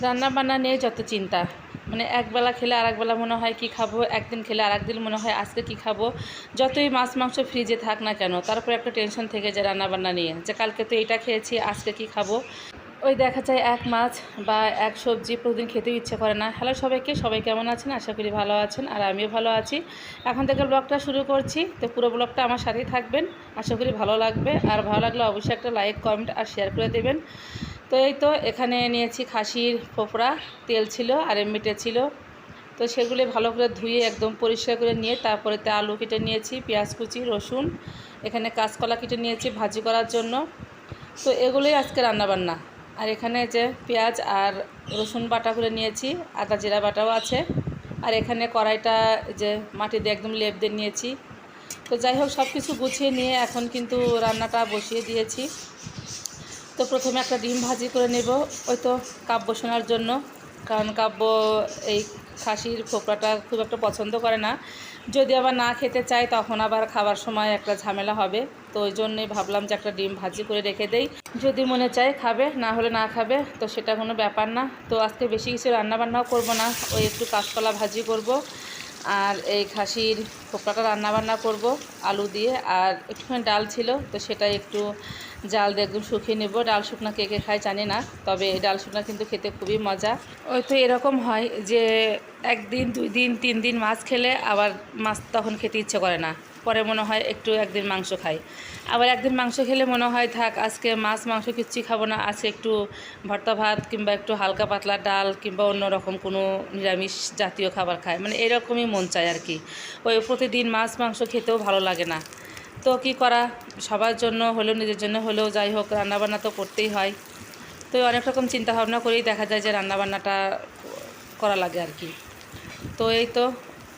রান্না বান্না নিয়ে যত চিন্তা, মানে একবেলা খেলে আরেকবেলা মনে হয় কি খাবো, একদিন খেলে আরেকদিন মনে হয় আজকে কি খাবো। যতই মাছ মাংস ফ্রিজে থাক না কেন, তারপরে একটা টেনশন থেকে যায় রান্না বান্না নিয়ে, যে কালকে তো এটা খেয়েছি আজকে কি খাবো। ওই দেখা যায় এক মাছ বা এক সবজি প্রতিদিন খেতেও ইচ্ছে করে না। হ্যালো সবাইকে, সবাই কেমন আছেন? আশা করি ভালো আছেন, আর আমিও ভালো আছি। এখন থেকে ব্লগটা শুরু করছি, তো পুরো ব্লগটা আমার সাথেই থাকবেন। আশা করি ভালো লাগবে, আর ভালো লাগলে অবশ্যই একটা লাইক, কমেন্ট আর শেয়ার করে দেবেন। তো এই তো এখানে নিয়েছি খাসির ফোপড়া, তেল ছিল আর এমনিতে ছিল। তো সেগুলো ভালো করে ধুয়ে একদম পরিষ্কার করে নিয়ে তারপরে আলু কেটে নিয়েছি, পেঁয়াজ কুচি, রসুন, এখানে কাঁচকলা কেটে নিয়েছি ভাজি করার জন্য। তো এগুলোই আজকে রান্নাবান্না। আর এখানে যে পেঁয়াজ আর রসুন বাটা করে নিয়েছি, আদা জিরা বাটাও আছে। আর এখানে কড়াইটা যে মাটি দিয়ে একদম লেপ দিয়ে নিয়েছি। তো যাই হোক, সব কিছু গুছিয়ে নিয়ে এখন কিন্তু রান্নাটা বসিয়ে দিয়েছি। তো প্রথমে একটা ডিম ভাজি করে নেব, ওই তো কাব্য শোনার জন্য। কারণ কাব্য এই খাসির ফোকরাটা খুব একটা পছন্দ করে না। যদি আবার না খেতে চায় তখন আবার খাবার সময় একটা ঝামেলা হবে। তো ওই জন্যই ভাবলাম যে একটা ডিম ভাজি করে রেখে দেই, যদি মনে চায় খাবে, না হলে না খাবে, তো সেটা কোনো ব্যাপার না। তো আজকে বেশি কিছু রান্নাবান্নাও করব না, ওই একটু কাঁচকলা ভাজি করব আর এই খাসির ফোকরাটা রান্নাবান্না করব আলু দিয়ে। আর একটুখানি ডাল ছিল, তো সেটা একটু জাল দিয়ে একদম শুকিয়ে নেব। ডাল শুকনা কে কে খায় জানি না, তবে এই ডাল শুকনা কিন্তু খেতে খুবই মজা। ওই তো এরকম হয় যে একদিন, 2 দিন, 3 দিন মাছ খেলে আবার মাছ তখন খেতে ইচ্ছে করে না, পরে মনে হয় একটু একদিন মাংস খাই। আবার একদিন মাংস খেলে মনে হয় থাক আজকে মাছ মাংস কিচ্ছুই খাবো না, আজকে একটু ভর্তা ভাত কিংবা একটু হালকা পাতলা ডাল কিংবা অন্য রকম কোনো নিরামিষ জাতীয় খাবার খায়, মানে এরকমই মন চায় আর কি। ওই প্রতিদিন মাছ মাংস খেতেও ভালো লাগে না। তো কী করা, সবার জন্য হলেও নিজের জন্য হলেও যাই হোক রান্নাবান্না তো করতেই হয়। তো অনেক রকম চিন্তাভাবনা করেই দেখা যায় যে রান্নাবান্নাটা করা লাগে আর কি। তো এই তো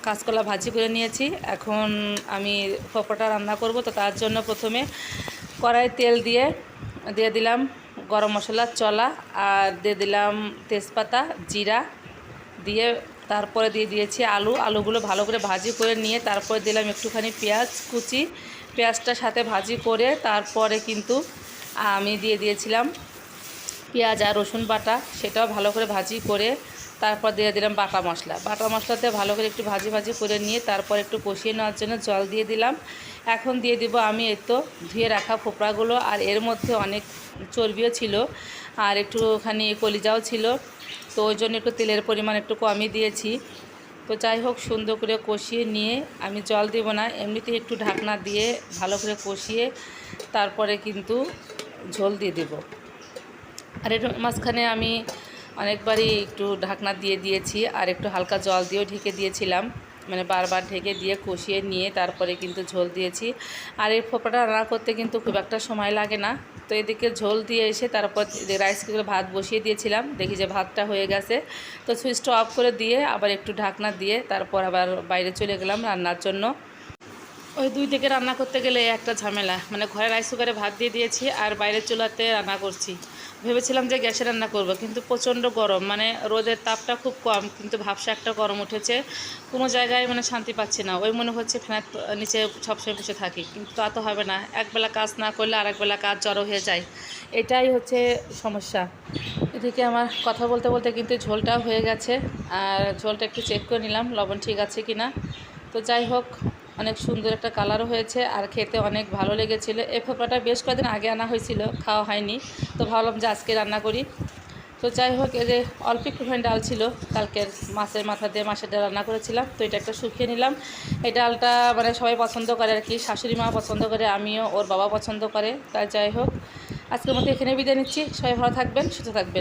কাঁচকলা ভাজি করে নিয়েছি, এখন আমি পকোড়া রান্না করব। তো তার জন্য প্রথমে কড়াই তেল দিয়ে দিয়ে দিলাম গরম মশলা চলা, আর দিয়ে দিলাম তেজপাতা, জিরা দিয়ে তারপরে দিয়ে দিয়েছি আলুগুলো ভালো করে ভাজি করে নিয়ে তারপরে দিলাম একটুখানি পেঁয়াজ কুচি। পেঁয়াজটার সাথে ভাজি করে তারপরে কিন্তু আমি দিয়ে দিয়েছিলাম পেঁয়াজ আর রসুন বাটা, সেটাও ভালো করে ভাজি করে তারপর দিয়ে দিলাম বাটা মশলাতে ভালো করে একটু ভাজি করে নিয়ে তারপর একটু কষিয়ে নেওয়ার জন্য জল দিয়ে দিলাম। এখন দিয়ে দিব আমি এই তো ধুয়ে রাখা ফোপড়াগুলো, আর এর মধ্যে অনেক চর্বিও ছিল আর একটুখানি কলিজাও ছিল। তো ওই জন্য একটু তেলের পরিমাণ একটু কমই দিয়েছি। তো যাই হোক, সুন্দর করে কষিয়ে নিয়ে আমি জল দেব না, এমনিতেই একটু ঢাকনা দিয়ে ভালো করে কষিয়ে তারপরে কিন্তু ঝোল দিয়ে দেব। আর এর মাঝখানে আমি অনেকবারই একটু ঢাকনা দিয়ে দিয়েছি আর একটু হালকা জল দিয়েও ঢেকে দিয়েছিলাম, মানে বারবার ঢেকে দিয়ে কষিয়ে নিয়ে তারপরে কিন্তু ঝোল দিয়েছি। আর এই ফোপড়াটা রান্না করতে কিন্তু খুব একটা সময় লাগে না। তো এদিকে ঝোল দিয়ে এসে তারপর রাইস কুকারে ভাত বসিয়ে দিয়েছিলাম, দেখি যে ভাতটা হয়ে গেছে। তো সুইচটা অফ করে দিয়ে আবার একটু ঢাকনা দিয়ে তারপর আবার বাইরে চলে গেলাম রান্নার জন্য। ওই 2 দিকে রান্না করতে গেলে একটা ঝামেলা, মানে ঘরে রাইস কুকারে ভাত দিয়ে দিয়েছি আর বাইরের চুলাতে রান্না করছি। ভেবেছিলাম যে গ্যাসে রান্না করব, কিন্তু প্রচণ্ড গরম, মানে রোদের তাপটা খুব কম, কিন্তু ভাবসা একটা গরম উঠেছে। কোনো জায়গায় মানে শান্তি পাচ্ছি না, ওই মনে হচ্ছে ফ্যানের নিচে সবসময় বসে থাকি, কিন্তু তা তো হবে না, একবেলা কাজ না করলে আরেকবেলা কাজ জড়ো হয়ে যায়, এটাই হচ্ছে সমস্যা। এদিকে আমার কথা বলতে বলতে কিন্তু ঝোলটাও হয়ে গেছে, আর ঝোলটা একটু চেক করে নিলাম লবণ ঠিক আছে কি না। তো যাই হোক, অনেক সুন্দর একটা কালারও হয়েছে আর খেতে অনেক ভালো লেগেছিলো। এই ফোপড়াটা বেশ কয়েকদিন আগে আনা হয়েছিল, খাওয়া হয়নি, তো ভাবলাম যে আজকে রান্না করি। তো যাই হোক, এই যে অল্প একটুখানি ডাল ছিল, কালকের মাছের মাথা দিয়ে মাছের ডাল রান্না করেছিলাম, তো এটা একটা শুকিয়ে নিলাম। এই ডালটা মানে সবাই পছন্দ করে আর কি, শাশুড়ি মা পছন্দ করে, আমিও, ওর বাবা পছন্দ করে। তাই যাই হোক, আজকের মতো এখানে বিদায় নিচ্ছি। সবাই ভালো থাকবেন, সুস্থ থাকবেন।